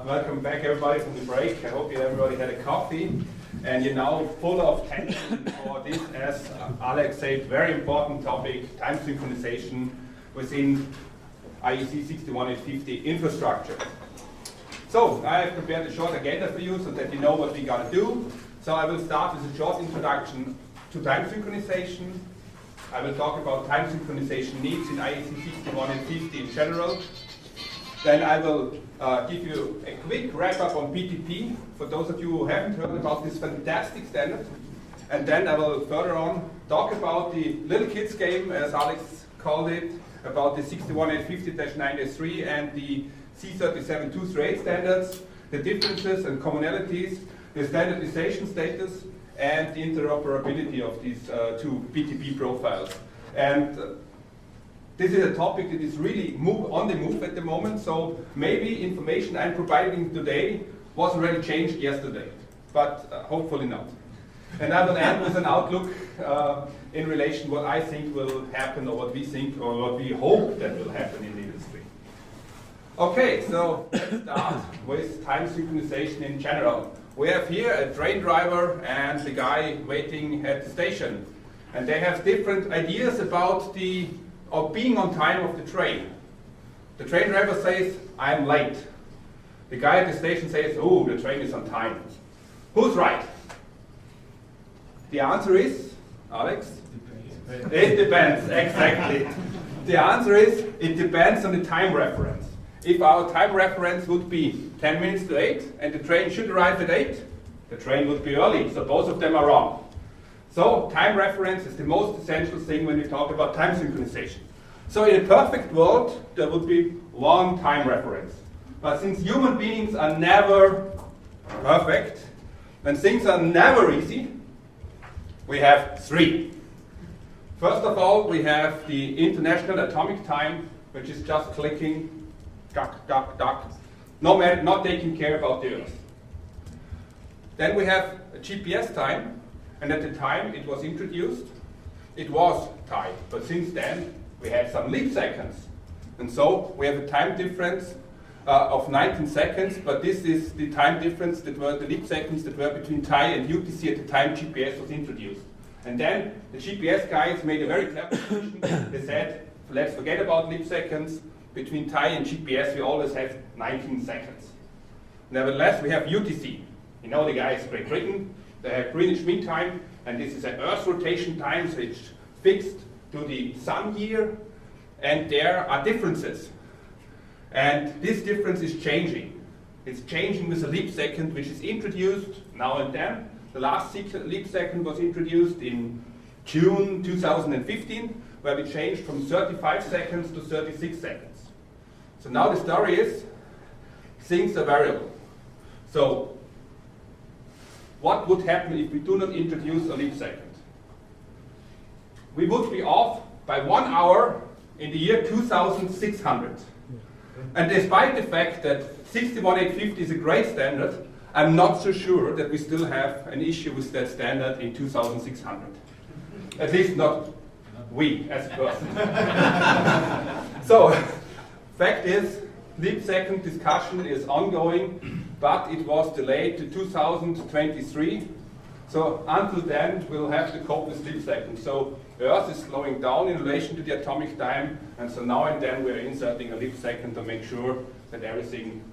Welcome back everybody from the break. I hope everybody had a coffee and you're now full of tension for this, as Alex said, very important topic, time synchronization within IEC 61850 infrastructure. So I have prepared a short agenda for you so that you know what we're going to do. So I will start with a short introduction to time synchronization. I will talk about time synchronization needs in IEC 61850 in general. Then I will give you a quick wrap-up on PTP, for those of you who haven't heard about this fantastic standard. And then I will further on talk about the little kids game, as Alex called it, about the 61850-9-3 and the C37-238 standards, the differences and commonalities, the standardization status, and the interoperability of these two PTP profiles. And this is a topic that is really on the move at the moment, so maybe information I'm providing today was already changed yesterday, but hopefully not. And I will end with an outlook in relation to what I think will happen, or what we think, or what we hope that will happen in the industry. Okay, so let's start with time synchronization in general. We have here a train driver and the guy waiting at the station, and they have different ideas about being on time of the train. The train driver says, I'm late. The guy at the station says, oh, the train is on time. Who's right? The answer is, Alex? It depends, exactly. The answer is, it depends on the time reference. If our time reference would be 10 minutes to 8, and the train should arrive at 8, the train would be early, so both of them are wrong. So time reference is the most essential thing when we talk about time synchronization. So in a perfect world, there would be one time reference. But since human beings are never perfect, and things are never easy, we have 3. First of all, we have the International Atomic Time, which is just clicking, duck, duck, duck, not taking care about the Earth. Then we have a GPS time, and at the time it was introduced, it was time. But since then, we had some leap seconds. And so we have a time difference of 19 seconds, but this is the time difference that were the leap seconds that were between TIE and UTC at the time GPS was introduced. And then the GPS guys made a very clever decision. They said, let's forget about leap seconds. Between TIE and GPS, we always have 19 seconds. Nevertheless, we have UTC. You know the guys, Great Britain, they have Greenwich Mean Time, and this is an Earth rotation time, so it's fixed to the sun year, and there are differences. And this difference is changing. It's changing with a leap second, which is introduced now and then. The last leap second was introduced in June 2015, where we changed from 35 seconds to 36 seconds. So now the story is, things are variable. So what would happen if we do not introduce a leap second? We would be off by 1 hour in the year 2600. And despite the fact that 61850 is a great standard, I'm not so sure that we still have an issue with that standard in 2600. At least not we as a person. So, fact is, leap second discussion is ongoing, but it was delayed to 2023. So until then, we'll have to cope with leap seconds. So Earth is slowing down in relation to the atomic time, and so now and then we're inserting a leap second to make sure that everything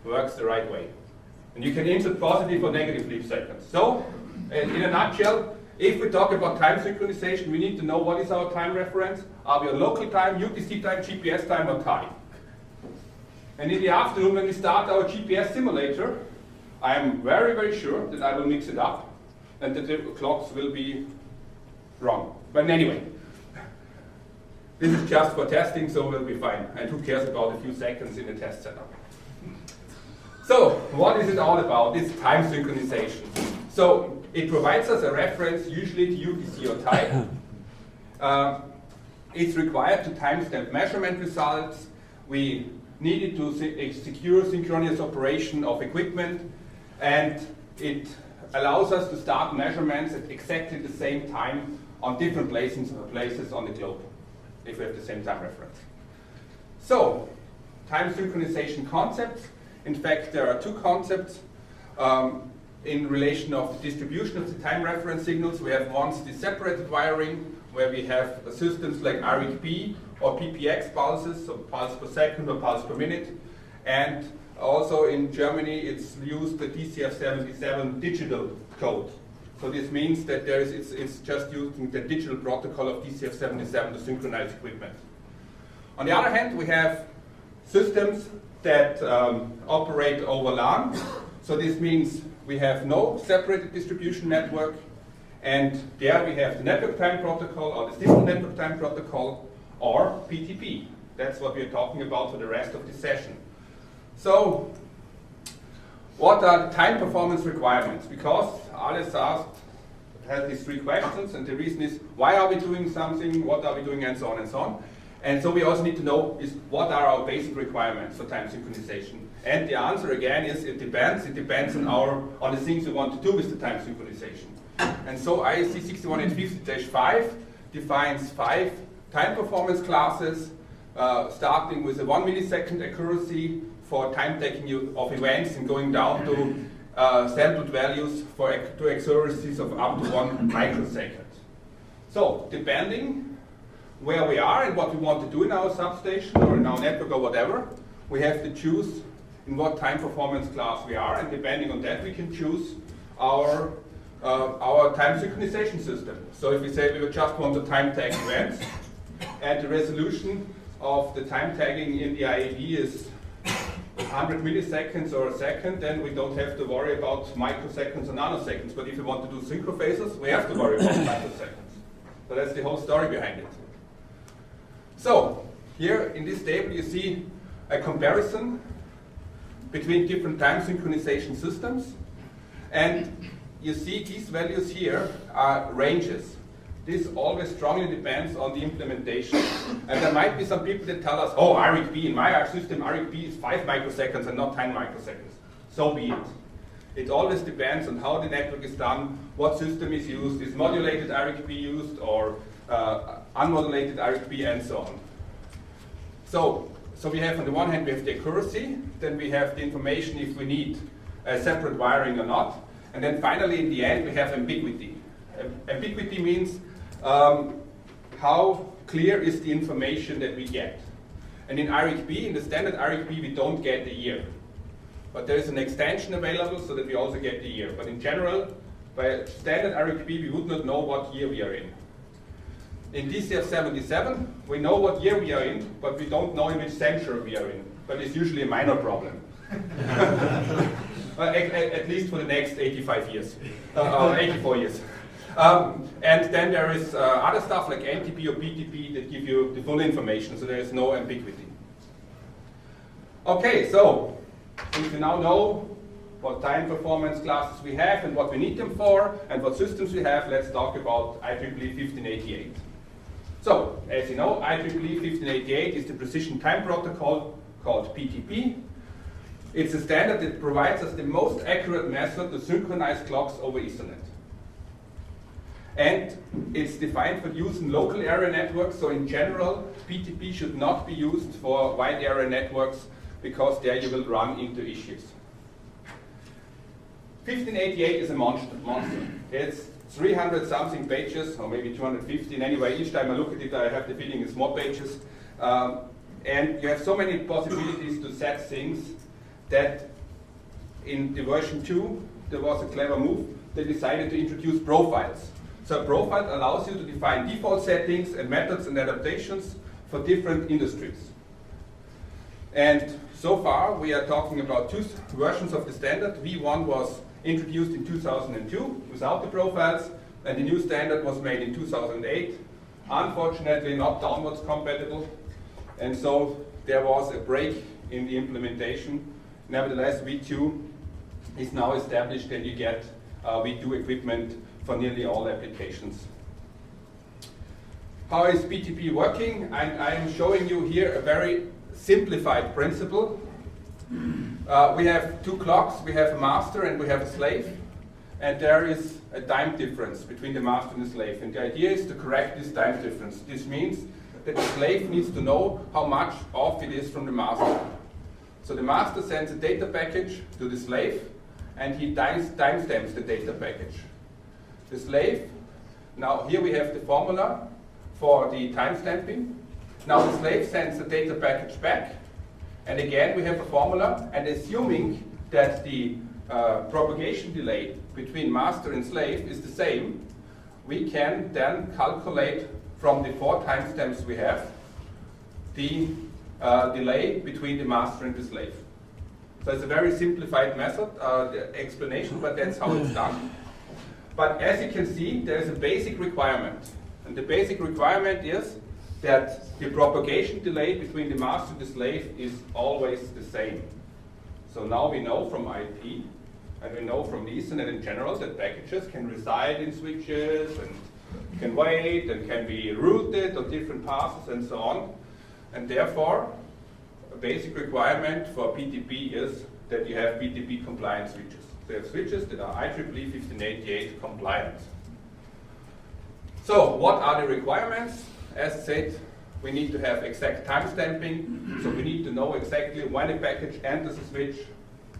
works the right way. And you can insert positive or negative leap seconds. So, in a nutshell, if we talk about time synchronization, we need to know what is our time reference. Are we on local time, UTC time, GPS time, or TIE? And in the afternoon, when we start our GPS simulator, I am very, very sure that I will mix it up and that the clocks will be wrong. But anyway, this is just for testing, so we'll be fine. And who cares about a few seconds in a test setup? So, what is it all about, this time synchronization? So, it provides us a reference, usually to UTC or TIE. It's required to timestamp measurement results. We needed to secure synchronous operation of equipment, and it allows us to start measurements at exactly the same time on different places on the globe, if we have the same time reference. So, time synchronization concepts. In fact, there are two concepts in relation of the distribution of the time reference signals. We have once the separated wiring, where we have systems like IEC or PPX pulses, so pulse per second or pulse per minute. And also in Germany, it's used the DCF77 digital code. So this means that it's just using the digital protocol of DCF77 to synchronize equipment. On the other hand, we have systems that operate over LAN. So this means we have no separated distribution network, and there we have the network time protocol or the simple network time protocol or PTP. That's what we're talking about for the rest of the session. So what are the time performance requirements? Because Alice had these three questions, and the reason is, why are we doing something, what are we doing, and so on and so on. And so we also need to know is what are our basic requirements for time synchronization. And the answer again is it depends. It depends on the things we want to do with the time synchronization. And so IEC 61850-5 defines 5 time performance classes, starting with a 1 millisecond accuracy for time taking of events and going down to sampled values to accuracies of up to 1 microsecond. So depending where we are and what we want to do in our substation or in our network or whatever, we have to choose in what time performance class we are, and depending on that we can choose our time synchronization system. So if we say we just want to time tag events and the resolution of the time tagging in the IED is 100 milliseconds or a second, then we don't have to worry about microseconds or nanoseconds. But if we want to do synchro phases, we have to worry about microseconds. So that's the whole story behind it. So here in this table you see a comparison between different time synchronization systems, and you see these values here are ranges. This always strongly depends on the implementation. And there might be some people that tell us, oh, IEC, in my system, IEC is 5 microseconds and not 10 microseconds. So be it. It always depends on how the network is done, what system is used, is modulated IEC used or unmodulated IEC, and so on. So we have, on the one hand, we have the accuracy, then we have the information if we need a separate wiring or not, and then finally, in the end, we have ambiguity. Ambiguity means how clear is the information that we get. And in IEC, in the standard IEC, we don't get the year. But there is an extension available so that we also get the year. But in general, by standard IEC, we would not know what year we are in. In DCF77, we know what year we are in, but we don't know in which century we are in. But it's usually a minor problem. At least for the next 85 years, or 84 years. And then there is other stuff like NTP or PTP that give you the full information, so there is no ambiguity. Okay, so since we now know what time performance classes we have and what we need them for and what systems we have, let's talk about IEEE 1588. So, as you know, IEEE 1588 is the precision time protocol called PTP. It's a standard that provides us the most accurate method to synchronize clocks over Ethernet. And it's defined for use in local area networks, so in general, PTP should not be used for wide area networks because there you will run into issues. 1588 is a monster. It's 300 something pages, or maybe 250, and anyway, each time I look at it, I have the feeling it's more pages. And you have so many possibilities to set things that in the version 2, there was a clever move. They decided to introduce profiles. So a profile allows you to define default settings and methods and adaptations for different industries. And so far, we are talking about 2 versions of the standard. V1 was introduced in 2002 without the profiles, and the new standard was made in 2008. Unfortunately, not downwards compatible, and so there was a break in the implementation. Nevertheless, V2 is now established, and you get V2 equipment for nearly all applications. How is PTP working? I am showing you here a very simplified principle. We have 2 clocks, we have a master and we have a slave, and there is a time difference between the master and the slave, and the idea is to correct this time difference. This means that the slave needs to know how much off it is from the master. So the master sends a data package to the slave, and he timestamps the data package. The slave, now here we have the formula for the timestamping. Now the slave sends the data package back, and again we have a formula, and assuming that the propagation delay between master and slave is the same, we can then calculate from the 4 timestamps we have the delay between the master and the slave. So it's a very simplified method, the explanation, but that's how it's done. But as you can see, there is a basic requirement. And the basic requirement is that the propagation delay between the master and the slave is always the same. So now we know from IP, and we know from Ethernet in general, that packages can reside in switches, and can wait, and can be routed on different paths, and so on. And therefore, a basic requirement for PTP is that you have PTP compliant switches. So you have switches that are IEEE 1588 compliant. So what are the requirements? As said, we need to have exact timestamping. So we need to know exactly when a package enters a switch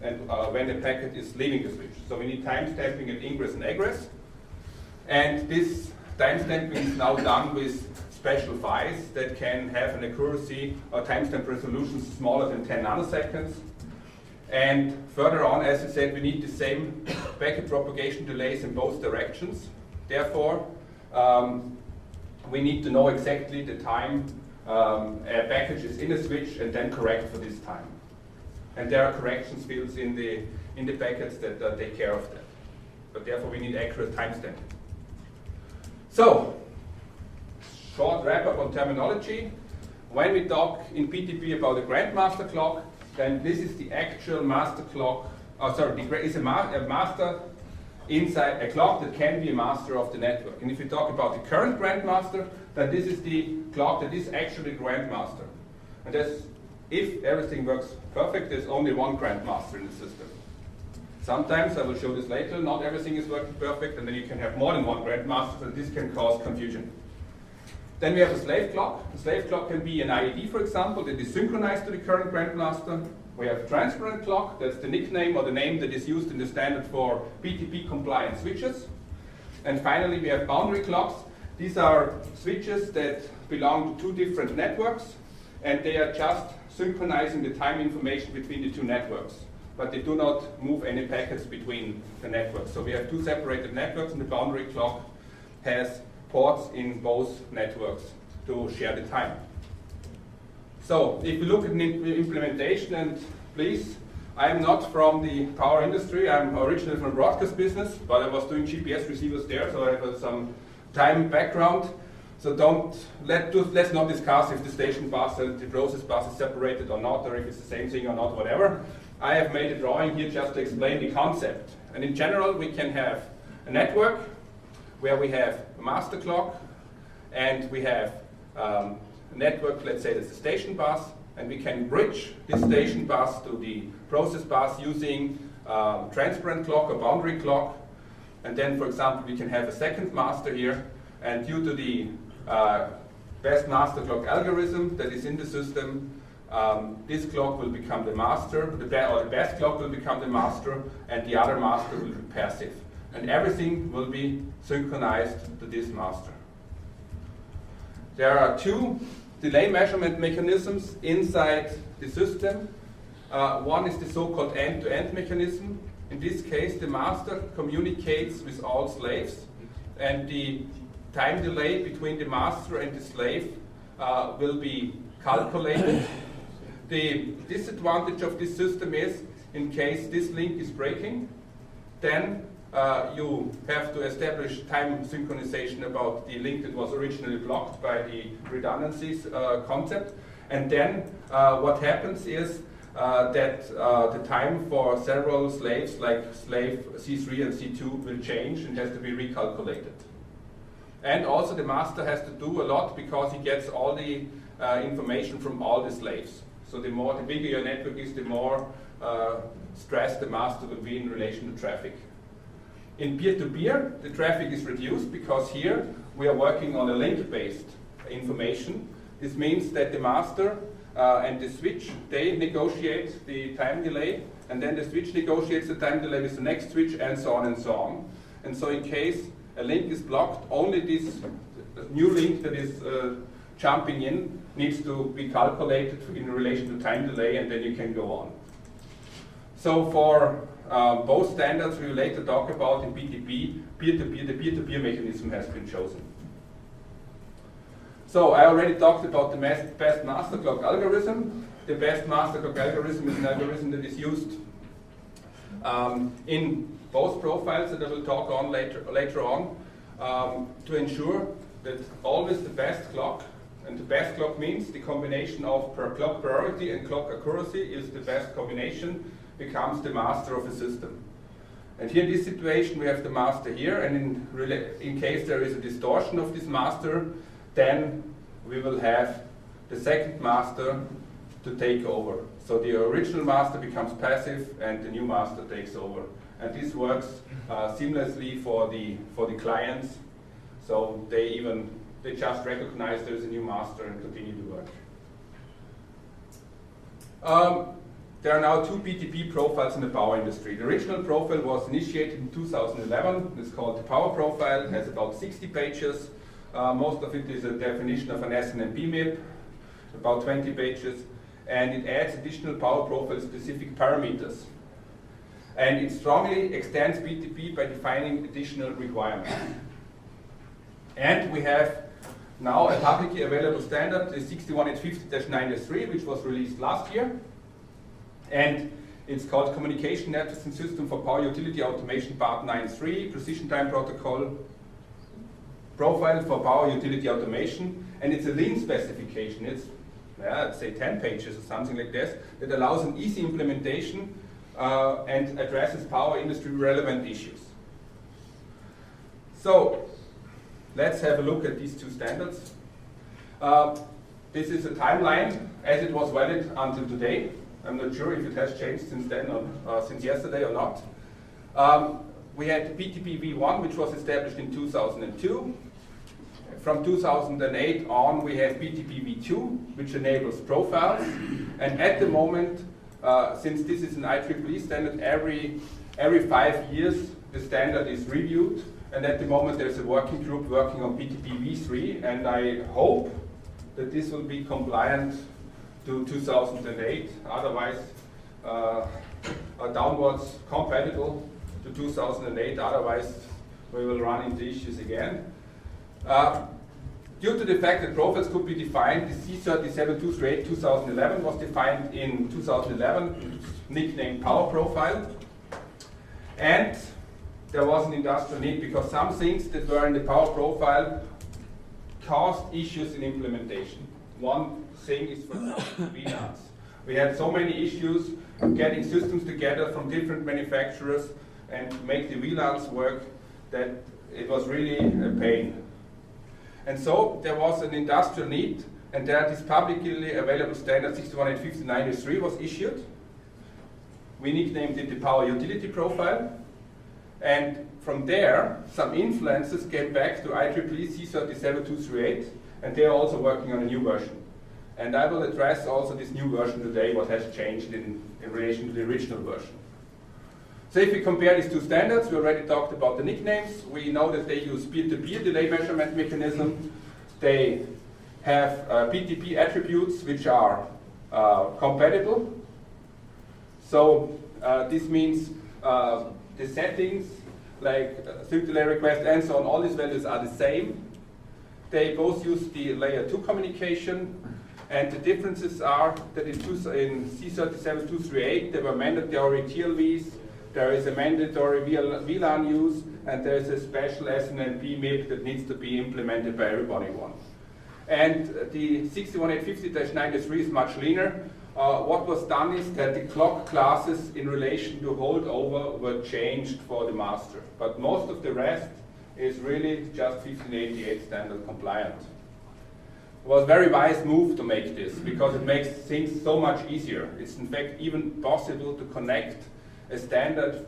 and when a packet is leaving the switch. So we need timestamping at ingress and egress. And this timestamping is now done with special PHYs that can have an accuracy or timestamp resolution smaller than 10 nanoseconds. And further on, as I said, we need the same packet propagation delays in both directions. Therefore, we need to know exactly the time a package is in a switch and then correct for this time. And there are corrections fields in the packets that take care of that. But therefore, we need accurate timestamping. So, short wrap-up on terminology. When we talk in PTP about a grandmaster clock, then this is the actual master clock. It's a master inside a clock that can be a master of the network. And if you talk about the current grandmaster, then this is the clock that is actually grandmaster. And if everything works perfect, there's only one grandmaster in the system. Sometimes, I will show this later, not everything is working perfect, and then you can have more than one grandmaster, and this can cause confusion. Then we have a slave clock. A slave clock can be an IED, for example, that is synchronized to the current grandmaster. We have a transparent clock, that's the nickname or the name that is used in the standard for PTP compliant switches. And finally, we have boundary clocks. These are switches that belong to 2 different networks, and they are just synchronizing the time information between the 2 networks. But they do not move any packets between the networks. So we have 2 separated networks, and the boundary clock has ports in both networks to share the time. So if we look at the implementation, and please, I'm not from the power industry. I'm originally from broadcast business, but I was doing GPS receivers there, so I have some time background. So let's not discuss if the station bus and the process bus is separated or not, or if it's the same thing or not, whatever. I have made a drawing here just to explain the concept. And in general, we can have a network where we have a master clock, and we have a network, let's say that's the station bus, and we can bridge this station bus to the process bus using transparent clock or boundary clock. And then, for example, we can have a second master here, and due to the best master clock algorithm that is in the system, this clock will become the master, or the best clock will become the master, and the other master will be passive. And everything will be synchronized to this master. There are 2 delay measurement mechanisms inside the system. One is the so-called end-to-end mechanism. In this case, the master communicates with all slaves, and the time delay between the master and the slave will be calculated. The disadvantage of this system is, in case this link is breaking, then you have to establish time synchronization about the link that was originally blocked by the redundancies concept. And then what happens is that the time for several slaves, like slave C3 and C2, will change and has to be recalculated. And also the master has to do a lot because he gets all the information from all the slaves. So the bigger your network is, the more stressed the master will be in relation to traffic. In peer-to-peer, the traffic is reduced because here we are working on a link-based information. This means that the master and the switch, they negotiate the time delay, and then the switch negotiates the time delay with the next switch, and so on and so on. And so in case a link is blocked, only this new link that is jumping in needs to be calculated in relation to time delay, and then you can go on. So for both standards we will later talk about in PTP, peer-to-peer, the peer-to-peer mechanism has been chosen. So I already talked about the best master clock algorithm. The best master clock algorithm is an algorithm that is used in both profiles that I will talk on later on to ensure that always the best clock, and the best clock means the combination of clock priority and clock accuracy is the best combination, becomes the master of a system. And here in this situation we have the master here, and in case there is a distortion of this master, then we will have the second master to take over. So the original master becomes passive and the new master takes over. And this works seamlessly for the clients. So they just recognize there's a new master and continue to work. There are now two PTP profiles in the power industry. The original profile was initiated in 2011. It's called the power profile. It has about 60 pages. Most of it is a definition of an SNMP MIP, about 20 pages, and it adds additional power profile specific parameters. And it strongly extends PTP by defining additional requirements. And we have now a publicly available standard, the 61850-93, which was released last year. And it's called Communication Networking System for Power Utility Automation Part 9.3, Precision Time Protocol Profile for Power Utility Automation. And it's a lean specification. It's, let's say 10 pages or something like this, that allows an easy implementation and addresses power industry relevant issues. So let's have a look at these two standards. This is a timeline as it was valid until today. I'm not sure if it has changed since then or since yesterday or not. We had PTP v1, which was established in 2002. From 2008 on, we have PTP v2, which enables profiles. And at the moment, since this is an IEEE standard, every 5 years the standard is reviewed. And at the moment there's a working group working on PTP v3, and I hope that this will be compliant to 2008, otherwise downwards compatible to 2008, otherwise we will run into issues again. Due to the fact that profiles could be defined, the C37238 2011 was defined in 2011, nicknamed Power Profile. And there was an industrial need because some things that were in the Power Profile caused issues in implementation. One thing is, for example, VLANs. We had so many issues getting systems together from different manufacturers and make the VLANs work that it was really a pain. And so there was an industrial need, and there this publicly available standard 61850-93 was issued. We nicknamed it the Power Utility Profile. And from there, some influences came back to IEEE C37238, and they are also working on a new version. And I will address also this new version today, what has changed in relation to the original version. So if we compare these two standards, we already talked about the nicknames. We know that they use peer-to-peer delay measurement mechanism. They have PTP attributes which are compatible. So this means the settings, like sync delay request and so on, all these values are the same. They both use the layer 2 communication, and the differences are that in C37238 there were mandatory TLVs, there is a mandatory VLAN use, and there is a special SNMP MIP that needs to be implemented by everybody one. And the 61850-93 is much leaner. What was done is that the clock classes in relation to holdover were changed for the master. But most of the rest is really just 1588 standard compliant. It was a very wise move to make this because it makes things so much easier. It's in fact even possible to connect a standard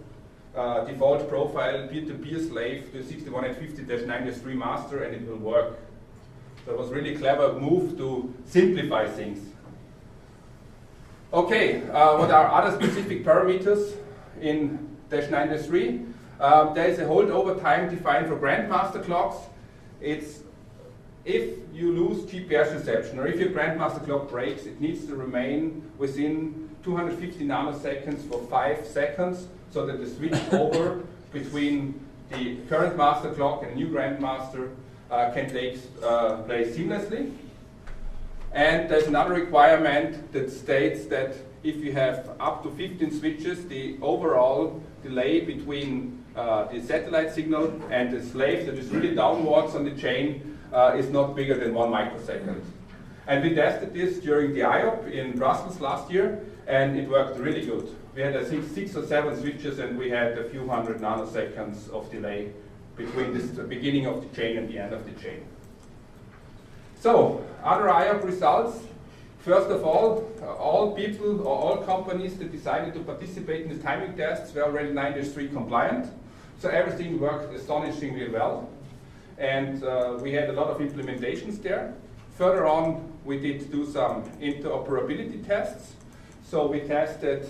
default profile peer-to-peer slave to 61850-93 master, and it will work. So it was really a clever move to simplify things. Okay, what are other specific parameters in -9-3? There is a holdover time defined for grandmaster clocks. It's if you lose GPS reception or if your grandmaster clock breaks, it needs to remain within 250 nanoseconds for 5 seconds so that the switch over between the current master clock and new grandmaster can take place seamlessly. And there's another requirement that states that if you have up to 15 switches, the overall delay between the satellite signal and the slave that is really downwards on the chain is not bigger than 1 microsecond. And we tested this during the IOP in Brussels last year, and it worked really good. We had, I think, 6 or 7 switches, and we had a few hundred nanoseconds of delay between the beginning of the chain and the end of the chain. So, other IOP results. First of all people or all companies that decided to participate in the timing tests were already 9-3 compliant. So everything worked astonishingly well. And we had a lot of implementations there. Further on, we did do some interoperability tests. So we tested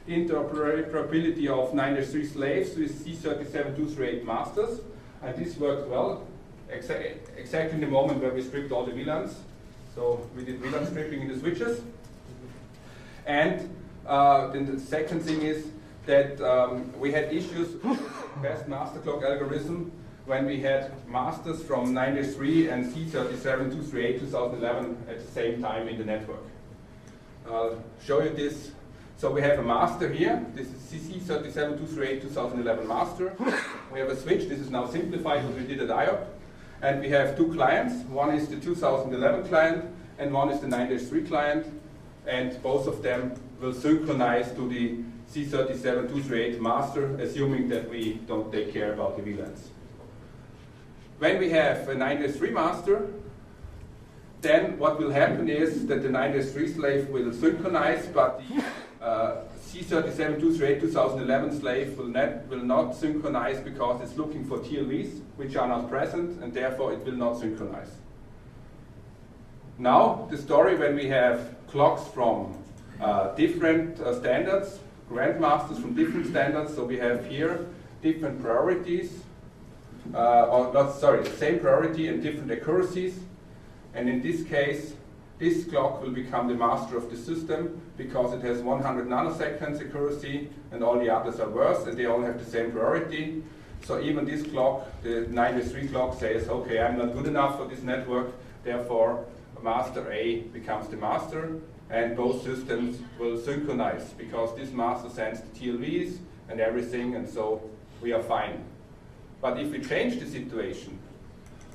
interoperability of 9-3 slaves with C37-238 masters. And this worked well, exactly in the moment where we stripped all the VLANs. So we did VLAN stripping in the switches. And then the second thing is that we had issues with the best master clock algorithm when we had masters from 9-3 and C37-238 2011 at the same time in the network. I'll show you this. So we have a master here. This is C37-238 2011 master. We have a switch. This is now simplified what we did at IOP. And we have 2 clients. One is the 2011 client and one is the 9-3 client. And both of them will synchronize to the C37-238 master, assuming that we don't take care about the VLANs. When we have a 9-3 master, then what will happen is that the 9-3 slave will synchronize, but the C37-238 2011 slave will not synchronize because it's looking for TLVs, which are not present, and therefore it will not synchronize. Now, the story when we have clocks from different standards, grandmasters from different standards, so we have here different priorities, the same priority and different accuracies. And in this case, this clock will become the master of the system because it has 100 nanoseconds accuracy and all the others are worse and they all have the same priority. So even this clock, the 9-3 clock, says, okay, I'm not good enough for this network, therefore master A becomes the master and both systems will synchronize because this master sends the TLVs and everything, and so we are fine. But if we change the situation,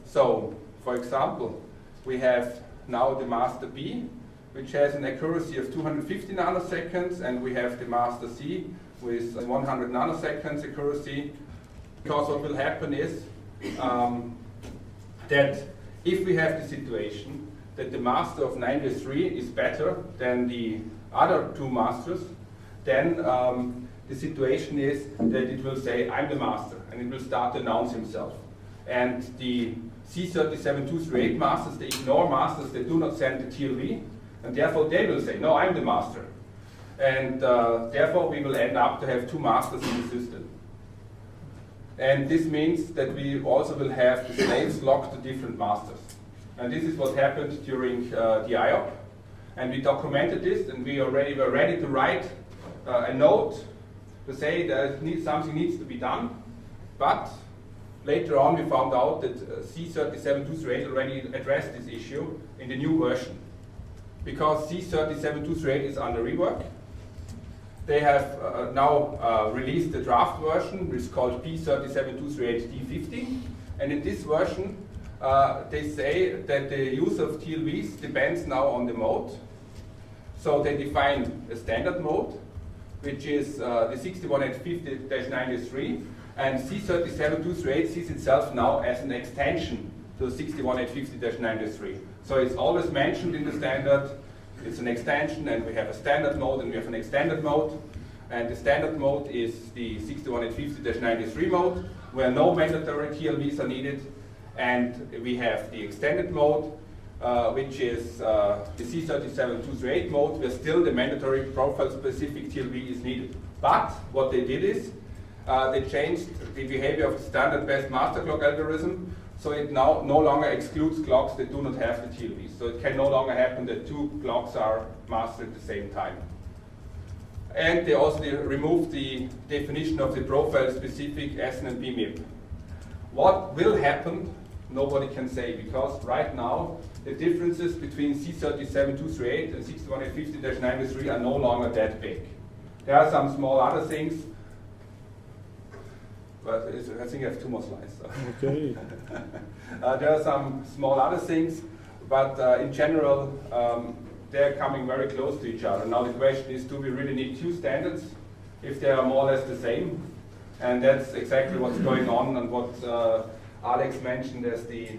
so for example, we have now the master B, which has an accuracy of 250 nanoseconds, and we have the master C with 100 nanoseconds accuracy. Because what will happen is that if we have the situation that the master of 9-3 is better than the other 2 masters, then the situation is that it will say, I'm the master, and it will start to announce himself. And the C37-238 masters, they ignore masters, they do not send the TLV, and therefore they will say, no, I'm the master. And therefore we will end up to have 2 masters in the system. And this means that we also will have the slaves locked to different masters. And this is what happened during the IOP. And we documented this, and we already were ready to write a note to say that something needs to be done. But later on we found out that C37-238 already addressed this issue in the new version. Because C37-238 is under rework. They have now released the draft version, which is called P37-238D50. And in this version, they say that the use of TLVs depends now on the mode. So they define a standard mode, which is the 61850-93, and C37-238 sees itself now as an extension to 61850-93. So it's always mentioned in the standard, it's an extension, and we have a standard mode and we have an extended mode. And the standard mode is the 61850-93 mode, where no mandatory TLVs are needed. And we have the extended mode, which is the C37-238 mode, where still the mandatory profile-specific TLV is needed. But what they did is they changed the behavior of the standard best master clock algorithm, so it now no longer excludes clocks that do not have the TLV. So it can no longer happen that two clocks are mastered at the same time. And they also removed the definition of the profile-specific SN and B MIP. What will happen, nobody can say, because right now the differences between C37-238 and 61850-93 are no longer that big. There are some small other things, but I think I have 2 more slides. So. Okay. There are some small other things, but in general, they're coming very close to each other. Now the question is, do we really need 2 standards if they are more or less the same? And that's exactly what's going on, and what Alex mentioned as the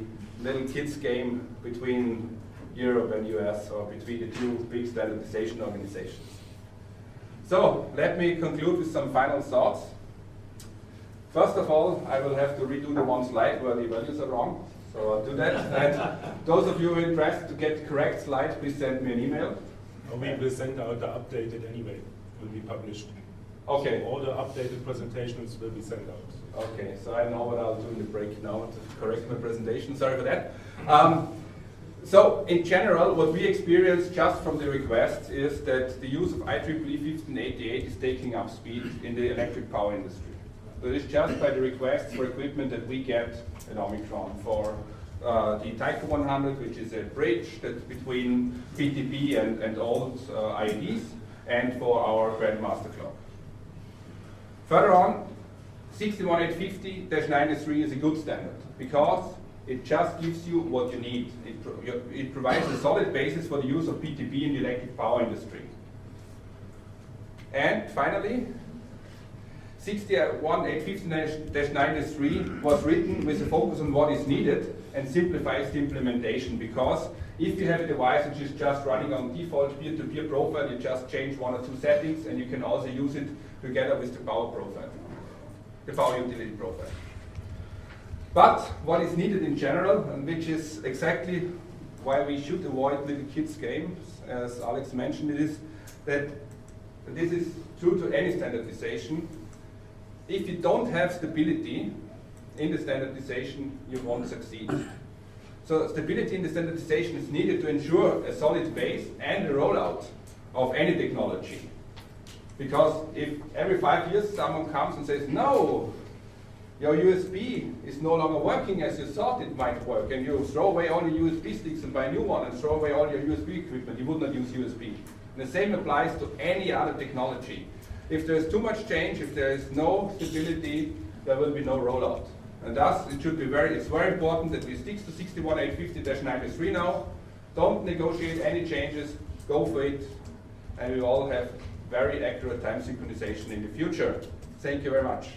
little kids game between Europe and US, or between the 2 big standardization organizations. So let me conclude with some final thoughts. First of all, I will have to redo the one slide where the values are wrong, so I'll do that. And those of you who are interested to get the correct slide, please send me an email. We will send out the updated anyway, will be published. Okay. So all the updated presentations will be sent out. Okay, so I know what I'll do in the break now to correct my presentation. Sorry for that. So in general, what we experience just from the requests is that the use of IEEE 1588 is taking up speed in the electric power industry. So it is just by the requests for equipment that we get at OMICRON for the Tyco 100, which is a bridge that's between PTP and old IEDs, and for our Grandmaster clock. Further on, 61850-93 is a good standard because it just gives you what you need. It provides a solid basis for the use of PTP in the electric power industry. And finally, 61850-93 was written with a focus on what is needed and simplifies the implementation, because if you have a device which is just running on default peer-to-peer profile, you just change 1 or 2 settings, and you can also use it together with the power profile, the power utility profile. But what is needed in general, and which is exactly why we should avoid little kids games, as Alex mentioned, it is that this is true to any standardization. If you don't have stability in the standardization, you won't succeed. So stability in the standardization is needed to ensure a solid base and the rollout of any technology. Because if every 5 years someone comes and says, no, your USB is no longer working as you thought it might work, and you throw away all your USB sticks and buy a new one and throw away all your USB equipment, you would not use USB. And the same applies to any other technology. If there is too much change, if there is no stability, there will be no rollout. And thus, it's very important that we stick to 61850-93 now. Don't negotiate any changes, go for it, and we all have very accurate time synchronization in the future. Thank you very much.